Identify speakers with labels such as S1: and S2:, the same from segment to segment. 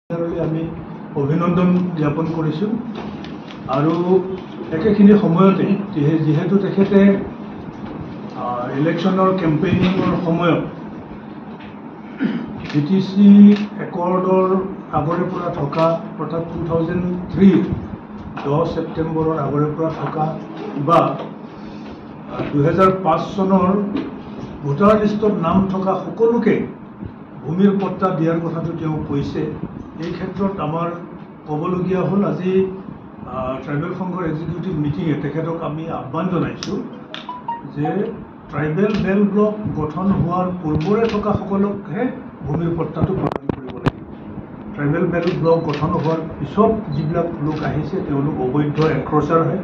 S1: আমি অভিনন্দন জ্ঞাপন কৰিছোঁ আৰু একেখিনি সময়তে যেহেতু তেখেতে ইলেকশ্যনৰ কেম্পেইনিঙৰ সময়ত BTC একৰ্ডৰ আগৰে পৰা থকা অৰ্থাৎ 2003 10 ছেপ্টেম্বৰৰ আগৰে পৰা থকা বা 2005 চনৰ ভোটাৰ লিষ্টত নাম থকা সকলোকে ভূমিৰ পট্টা দিয়াৰ কথাটো তেওঁ কৈছে। এই ক্ষেত্ৰত আমাৰ ক'বলগীয়া হ'ল আজি ট্ৰাইবেল সংঘৰ এক্সিকিউটিভ মিটিঙে তেখেতক আমি আহ্বান জনাইছোঁ যে ট্ৰাইবেল বেল ব্লক গঠন হোৱাৰ পূৰ্বৰে থকা সকলকহে ভূমিৰ পট্টাটো প্ৰদান কৰিব লাগিব। ট্ৰাইবেল বেল ব্লক গঠন হোৱাৰ পিছত যিবিলাক লোক আহিছে তেওঁলোক অবৈধ এনক্ৰচাৰ হয়,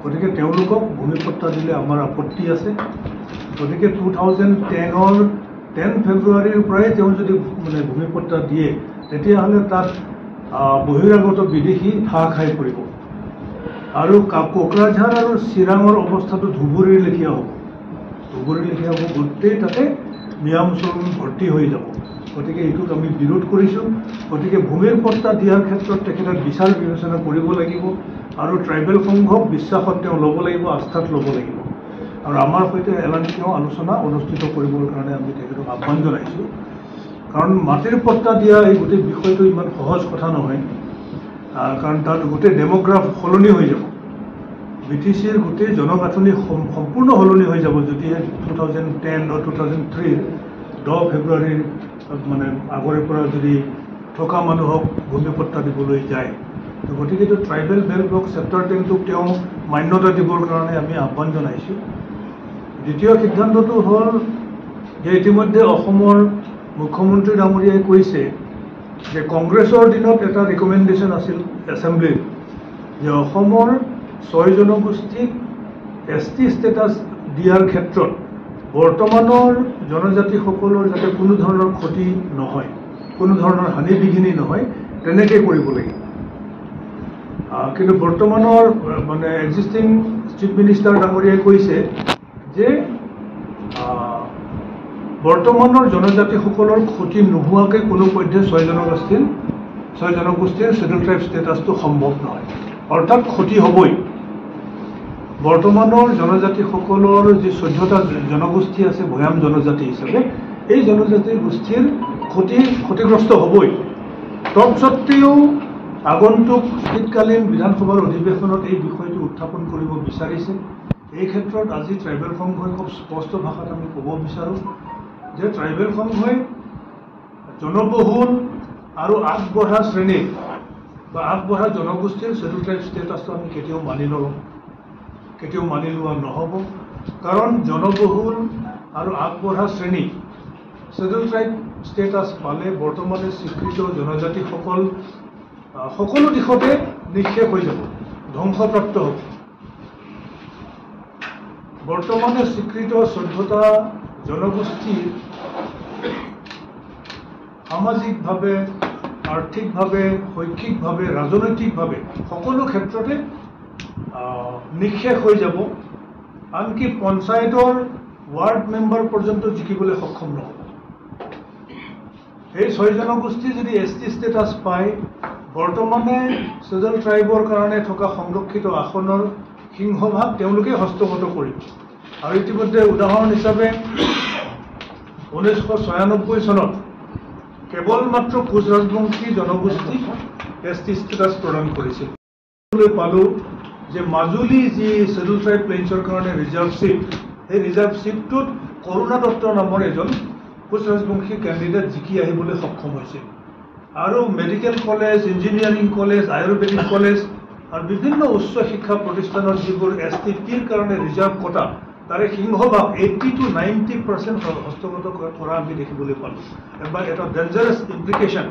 S1: গতিকে তেওঁলোকক ভূমিৰ পট্টা দিলে আমাৰ আপত্তি আছে। গতিকে 2010ৰ 10 ফেব্ৰুৱাৰীৰ পৰাই তেওঁ যদি ভূমিৰ পট্টা দিয়ে তেতিয়াহ'লে তাত বহিৰাগত বিদেশী ঠাহ খাই পৰিব আৰু কোকৰাঝাৰ আৰু চিৰাঙৰ অৱস্থাটো ধুবুৰীৰ লেখীয়া হ'ব। গোটেই তাতে মিয়া মুছলমান ভৰ্তি হৈ যাব। গতিকে এইটোক আমি বিৰোধ কৰিছোঁ। গতিকে ভূমিৰ পট্টা দিয়াৰ ক্ষেত্ৰত তেখেতে বিচাৰ বিবেচনা কৰিব লাগিব আৰু ট্ৰাইবেল সংঘক বিশ্বাসত তেওঁ ল'ব লাগিব, আস্থাত ল'ব লাগিব। আৰু আমাৰ সৈতে এলানি তেওঁ আলোচনা অনুষ্ঠিত কৰিবৰ কাৰণে আমি তেখেতক আহ্বান জনাইছোঁ। কাৰণ মাটিৰ পট্টা দিয়া এই গোটেই বিষয়টো ইমান সহজ কথা নহয়, কাৰণ তাত গোটেই ডেমোগ্ৰাফ সলনি হৈ যাব। BTCৰ গোটেই জনগাঁথনি সম্পূৰ্ণ সলনি হৈ যাব যদিহে 2010 বা 2003 10 ফেব্ৰুৱাৰীৰ আগৰে পৰা যদি থকা মানুহক ভূমি পট্টা দিবলৈ যায়। গতিকে এইটো ট্ৰাইবেল বেল ব্লক চেপ্টাৰ 10টোক তেওঁ মান্যতা দিবৰ কাৰণে আমি আহ্বান জনাইছোঁ। দ্বিতীয় সিদ্ধান্তটো হ'ল যে ইতিমধ্যে অসমৰ মুখ্যমন্ত্ৰী ডাঙৰীয়াই কৈছে যে কংগ্ৰেছৰ দিনত এটা ৰিকমেণ্ডেশ্যন আছিল এছেম্বলিৰ যে অসমৰ 6 জনগোষ্ঠীক ST ষ্টেটাছ দিয়াৰ ক্ষেত্ৰত বৰ্তমানৰ জনজাতিসকলৰ যাতে কোনো ধৰণৰ ক্ষতি নহয়, কোনো ধৰণৰ হানি বিঘিনি নহয়, তেনেকৈ কৰিব লাগিব। কিন্তু বৰ্তমানৰ এক্সিষ্টিং চিফ মিনিষ্টাৰ ডাঙৰীয়াই কৈছে যে বৰ্তমানৰ জনজাতিসকলৰ ক্ষতি নোহোৱাকৈ কোনো পধ্যে 6 জনগোষ্ঠীৰ শ্বেডুল ট্ৰাইব ষ্টেটাছটো সম্ভৱ নহয়। অৰ্থাৎ ক্ষতি হ'বই। বৰ্তমানৰ জনজাতিসকলৰ যি 14টা জনগোষ্ঠী আছে ভৈয়াম জনজাতি হিচাপে, এই জনজাতি গোষ্ঠীৰ ক্ষতিগ্ৰস্ত হ'বই। তৎসত্ত্বেও আগন্তুক শীতকালীন বিধানসভাৰ অধিৱেশনত এই বিষয়টো উত্থাপন কৰিব বিচাৰিছে। এই ক্ষেত্ৰত আজি ট্ৰাইবেল সংঘই খুব স্পষ্ট ভাষাত আমি ক'ব বিচাৰোঁ যে ট্ৰাইবেল সংঘই জনবহুল আৰু আগবঢ়া শ্ৰেণীৰ বা আগবঢ়া জনগোষ্ঠীৰ শ্বেডুল ট্ৰাইব ষ্টেটাছটো আমি কেতিয়াও মানি লোৱা নহ'ব। কাৰণ জনবহুল আৰু আগবঢ়া শ্ৰেণী শ্বেডুল ট্ৰাইব ষ্টেটাছ পালে বৰ্তমানে স্বীকৃত জনজাতিসকল সকলো দিশতে নিক্ষেপ হৈ যাব, ধ্বংসপ্ৰাপ্ত হ'ব। বৰ্তমানে স্বীকৃত 14টা জনগোষ্ঠীৰ সামাজিকভাৱে, আৰ্থিকভাৱে, শৈক্ষিকভাৱে, ৰাজনৈতিকভাৱে সকলো ক্ষেত্ৰতে নিক্ষেপ হৈ যাব। আনকি পঞ্চায়তৰ ৱাৰ্ড মেম্বাৰ পৰ্যন্ত জিকিবলৈ সক্ষম নহ'ব। এই 6 জনগোষ্ঠী যদি ST ষ্টেটাছ পায়, বৰ্তমানে শ্বেডুল ট্ৰাইবৰ কাৰণে থকা সংৰক্ষিত আসনৰ সিংহভাগ তেওঁলোকে হস্তগত কৰিব। আৰু ইতিমধ্যে উদাহৰণ হিচাপে 1996 চনত কেৱল মাত্ৰ কোচ ৰাজবংশী জনগোষ্ঠীক ST ষ্টেটাছ প্ৰদান কৰিছিল। পালোঁ যে মাজুলী যি শ্বেডুল ট্ৰাইব প্লেইনছৰ কাৰণে ৰিজাৰ্ভ চিট, সেই ৰিজাৰ্ভ চিটটোত কৰুণা দত্ত নামৰ এজন কোচ ৰাজবংশী কেণ্ডিডেট জিকি আহিবলৈ সক্ষম হৈছিল। আৰু medical college, engineering college, Ayurvedic college আৰু বিভিন্ন উচ্চ শিক্ষা প্ৰতিষ্ঠানত যিবোৰ STTৰ কাৰণে ৰিজাৰ্ভ কোটা, তাৰে সিংহভাগ 80 to 90% হস্তগত কৰা আমি দেখিবলৈ পালোঁ। এটা ডেঞ্জাৰাছ ইমপ্লিকেশ্যন।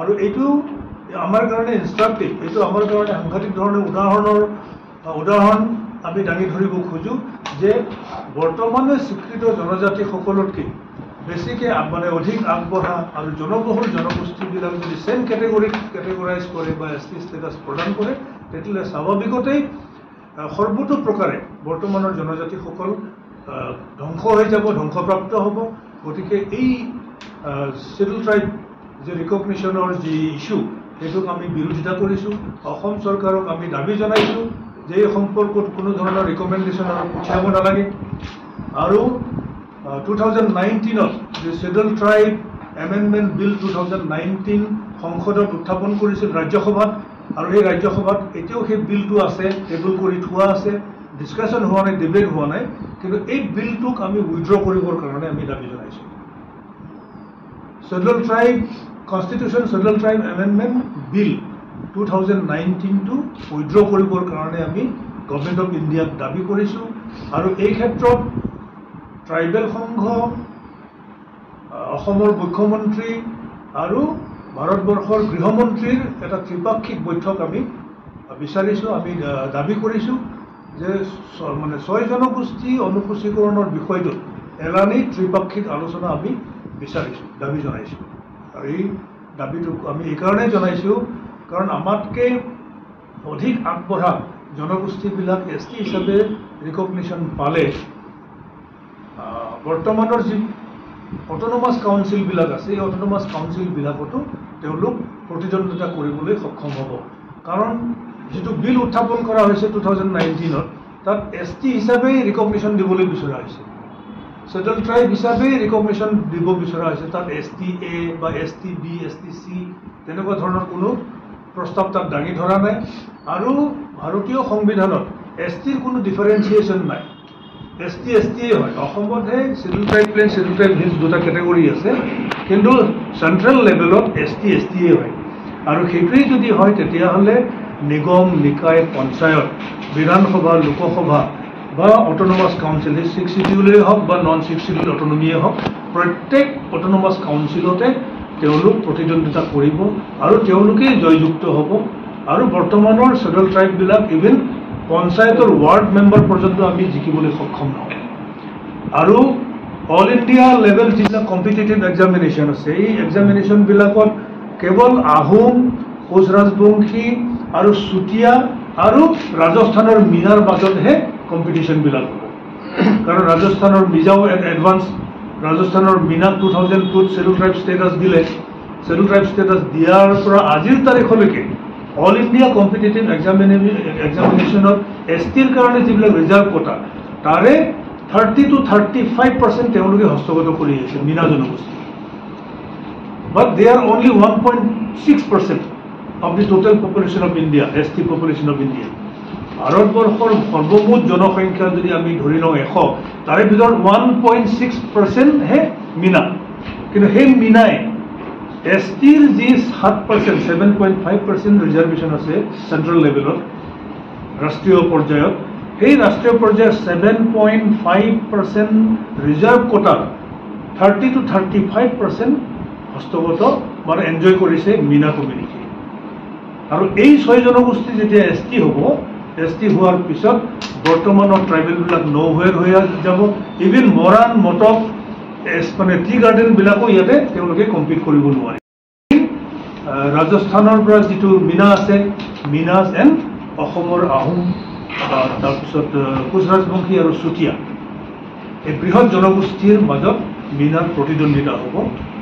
S1: আৰু এইটো আমাৰ কাৰণে ইনষ্ট্ৰাকটিভ, এইটো আমাৰ কাৰণে সাংঘাতিক ধৰণৰ উদাহৰণ আমি দাঙি ধৰিব খোজোঁ যে বৰ্তমানে স্বীকৃত জনজাতিসকলতকৈ বেছিকৈ অধিক আগবঢ়া আৰু জনবহুল জনগোষ্ঠীবিলাক যদি চেম কেটেগৰাইজ কৰে বা ST ষ্টেটাছ প্ৰদান কৰে, তেতিয়াহ'লে স্বাভাৱিকতেই সৰ্বতো প্ৰকাৰে বৰ্তমানৰ জনজাতিসকল ধ্বংস হৈ যাব, ধ্বংসপ্ৰাপ্ত হ'ব। গতিকে এই শ্বেডুল ট্ৰাইব যে ৰিকগনিশ্যনৰ যি ইস্যু সেইটোক আমি বিৰোধিতা কৰিছোঁ অসম চৰকাৰক আমি দাবী জনাইছোঁ যে এই সম্পৰ্কত কোনো ধৰণৰ ৰিকমেণ্ডেশ্যন আৰু পঠিয়াব নালাগে আৰু 2019ত যে শ্বেডুল ট্ৰাইব এমেণ্ডমেণ্ট বিল 2019 সংসদত উত্থাপন কৰিছিল ৰাজ্যসভাত আৰু এই ৰাজ্যসভাত এতিয়াও সেই বিলটো আছে টেবুল কৰি থোৱা আছে ডিছকাশ্যন হোৱা নাই ডিবেট হোৱা নাই কিন্তু এই বিলটোক আমি উইথড্ৰ কৰিবৰ কাৰণে আমি দাবী জনাইছোঁ schedule tribe constitution schedule tribe amendment bill 2019টো উইথড্ৰ কৰিবৰ কাৰণে আমি গভৰ্ণমেণ্ট অফ ইণ্ডিয়াক দাবী কৰিছোঁ আৰু এই ক্ষেত্ৰত ট্ৰাইবেল সংঘ অসমৰ মুখ্যমন্ত্ৰী আৰু ভাৰতবৰ্ষৰ গৃহমন্ত্ৰীৰ এটা ত্ৰিপাক্ষিক বৈঠক আমি বিচাৰিছোঁ আমি দাবী কৰিছোঁ যে মানে 6 জনগোষ্ঠী অনুসূচীকৰণৰ বিষয়টোত এলানি ত্ৰিপাক্ষিক আলোচনা আমি বিচাৰিছোঁ দাবী জনাইছোঁ আৰু এই দাবীটো আমি এইকাৰণেই জনাইছোঁ কাৰণ আমাতকৈ অধিক আগবঢ়া জনগোষ্ঠীবিলাক ST হিচাপে ৰিকগনিশ্যন পালে বৰ্তমানৰ যি অট'নমাছ কাউন্সিলবিলাক আছে এই অট'নমাছ কাউন্সিলবিলাকতো তেওঁলোক প্ৰতিদ্বন্দ্বিতা কৰিবলৈ সক্ষম হ'ব কাৰণ যিটো বিল উত্থাপন কৰা হৈছে 2019ত তাত ST হিচাপে ৰিকগনিশ্যন দিবলৈ বিচৰা হৈছে শ্বেডুল ট্ৰাইব হিচাপে ৰিকগনিশ্যন দিব বিচৰা হৈছে তাত STA বা STB STC তেনেকুৱা ধৰণৰ কোনো প্ৰস্তাৱ তাত দাঙি ধৰা নাই আৰু ভাৰতীয় সংবিধানত STৰ কোনো ডিফাৰেঞ্চিয়েশ্যন নাই ST হয় অসমতহে schedule tribe plain schedule tribe hills দুটা কেটেগৰী আছে কিন্তু চেণ্ট্ৰেল লেভেলত ST হয় আৰু সেইটোৱেই যদি হয় তেতিয়াহ'লে নিগম নিকায় পঞ্চায়ত বিধানসভা লোকসভা বা অট'নমাছ কাউন্সিল 6 শিডিউলেই হওক বা নন 6 শিডিউল অট'নমিয়ে হওক প্ৰত্যেক অট'নমাছ কাউন্সিলতে তেওঁলোক প্ৰতিদ্বন্দ্বিতা কৰিব আৰু তেওঁলোকেই জয়যুক্ত হ'ব আৰু বৰ্তমানৰ শ্বেডুল ট্ৰাইববিলাক ইভেন পঞ্চায়তৰ ৱাৰ্ড মেম্বাৰ পৰ্যন্ত আমি জিকিবলৈ সক্ষম নহওঁ আৰু অল ইণ্ডিয়া লেভেল যিবিলাক কম্পিটিটিভ এক্সামিনেশ্যন আছে এই এক্সামিনেশ্যনবিলাকত কেৱল আহোম কোচ ৰাজবংশী আৰু চুতীয়া আৰু ৰাজস্থানৰ মিনাৰ মাজতহে কম্পিটিশ্যনবিলাক হ'ব কাৰণ ৰাজস্থানৰ মিজাও এডভান্স ৰাজস্থানৰ মিনাক 2002ত শ্বেডুল ট্ৰাইব ষ্টেটাছ দিলে শ্বেডুল ট্ৰাইব ষ্টেটাছ দিয়াৰ পৰা আজিৰ তাৰিখলৈকে অল ইণ্ডিয়া কম্পিটিটিভ এক্সামিনেশ্যনত STৰ কাৰণে যিবিলাক ৰিজাৰ্ভ কোটা তাৰে 30 to 35% তেওঁলোকে হস্তগত কৰি আহিছে মিনা জনগোষ্ঠী but they are only 1.6% of the total population of India ST population of India ভাৰতবৰ্ষৰ সৰ্বমুঠ জনসংখ্যা যদি আমি ধৰি লওঁ 100 তাৰে ভিতৰত 1.6% হে মিনা কিন্তু সেই মিনাই STৰ যি 7% 7.5% ৰিজাৰ্ভেশ্যন আছে চেণ্ট্ৰেল লেভেলত ৰাষ্ট্ৰীয় পৰ্যায়ত সেই ৰাষ্ট্ৰীয় পৰ্যায়ত 7.5% ৰিজাৰ্ভ কোটাত 30 to 35% হস্তগত মানে এনজয় কৰিছে মিনা কমিউনিটি আৰু এই 6 জনগোষ্ঠী যেতিয়া ST হ'ব ST হোৱাৰ পিছত বৰ্তমানৰ ট্ৰাইবেলবিলাক ন'হুৱেৰ হৈ যাব ইভেন মৰাণ মটক মানে টি গাৰ্ডেনবিলাকো ইয়াতে তেওঁলোকে কম্পিট কৰিব নোৱাৰে ৰাজস্থানৰ পৰা যিটো মিনা আছে মিনাছ এণ্ড অসমৰ আহোম তাৰপিছত কোচ ৰাজবংশী আৰু চুতীয়া এই বৃহৎ জনগোষ্ঠীৰ মাজত মিনাৰ প্ৰতিদ্বন্দ্বিতা হ'ব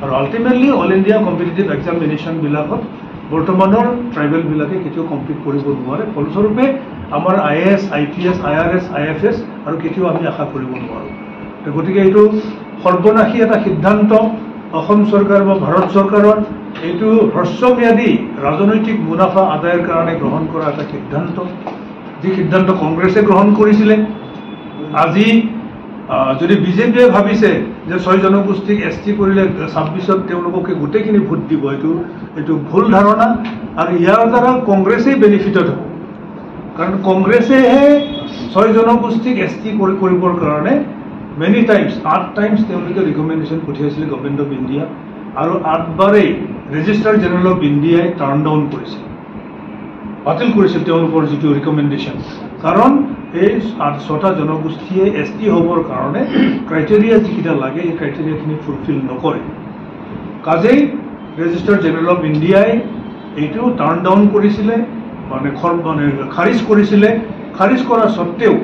S1: আৰু আল্টিমেটলি অল ইণ্ডিয়া কম্পিটিটিভ এক্সামিনেশ্যনবিলাকত বৰ্তমানৰ ট্ৰাইবেলবিলাকে কেতিয়াও কম্পিট কৰিব নোৱাৰে ফলস্বৰূপে আমাৰ IAS IPS IRS IFS আৰু কেতিয়াও আমি আশা কৰিব নোৱাৰোঁ গতিকে এইটো সৰ্বনাশী এটা সিদ্ধান্ত অসম চৰকাৰ বা ভাৰত চৰকাৰৰ এইটো হ্ৰস্বম্যাদী ৰাজনৈতিক মুনাফা আদায়ৰ কাৰণে গ্ৰহণ কৰা এটা সিদ্ধান্ত যি সিদ্ধান্ত কংগ্ৰেছে গ্ৰহণ কৰিছিলে আজি যদি বিজেপিয়ে ভাবিছে যে 6 জনগোষ্ঠীক ST কৰিলে 26ত তেওঁলোককে গোটেইখিনি ভোট দিব এইটো ভুল ধাৰণা আৰু ইয়াৰ দ্বাৰা কংগ্ৰেছেই বেনিফিটেড হ'ব কাৰণ কংগ্ৰেছেহে 6 জনগোষ্ঠীক ST কৰিবৰ কাৰণে মেনি টাইমছ 8 টাইমছ তেওঁলোকে ৰিকমেণ্ডেশ্যন পঠিয়াইছিলে গভৰ্ণমেণ্ট অফ ইণ্ডিয়া আৰু 8 বাৰেই ৰেজিষ্ট্ৰাৰ জেনেৰেল অফ ইণ্ডিয়াই টাৰ্ণ ডাউন কৰিছিল বাতিল কৰিছিল তেওঁলোকৰ যিটো ৰিকমেণ্ডেশ্যন কাৰণ এই 6টা জনগোষ্ঠীয়ে ST হ'বৰ কাৰণে ক্ৰাইটেৰিয়া যিকেইটা লাগে এই ক্ৰাইটেৰিয়াখিনি ফুলফিল নকৰে কাজেই ৰেজিষ্ট্ৰাৰ জেনেৰেল অফ ইণ্ডিয়াই এইটো টাৰ্ণ ডাউন কৰিছিলে মানে খাৰিজ কৰিছিলে খাৰিজ কৰা সত্ত্বেও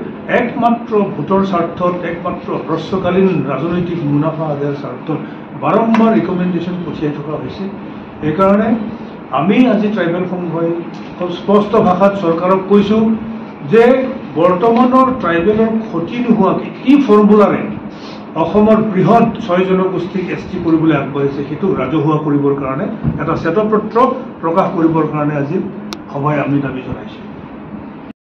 S1: একমাত্ৰ ভোটৰ স্বাৰ্থত একমাত্ৰ হ্ৰস্বকালীন ৰাজনৈতিক মুনাফা আদায়ৰ স্বাৰ্থত বাৰম্বাৰ ৰিকমেণ্ডেশ্যন পঠিয়াই থকা হৈছে সেইকাৰণে আমি আজি ট্ৰাইবেল সংঘই খুব স্পষ্ট ভাষাত চৰকাৰক কৈছোঁ যে বৰ্তমানৰ ট্ৰাইবেলৰ ক্ষতি নোহোৱাকৈ কি ফৰ্মুলাৰে অসমৰ বৃহৎ 6 জনগোষ্ঠীক ST কৰিবলৈ আগবাঢ়িছে সেইটো ৰাজহুৱা কৰিবৰ কাৰণে এটা শ্বেতপত্ৰ প্ৰকাশ কৰিবৰ কাৰণে আজি সভাই আমি দাবী জনাইছোঁ।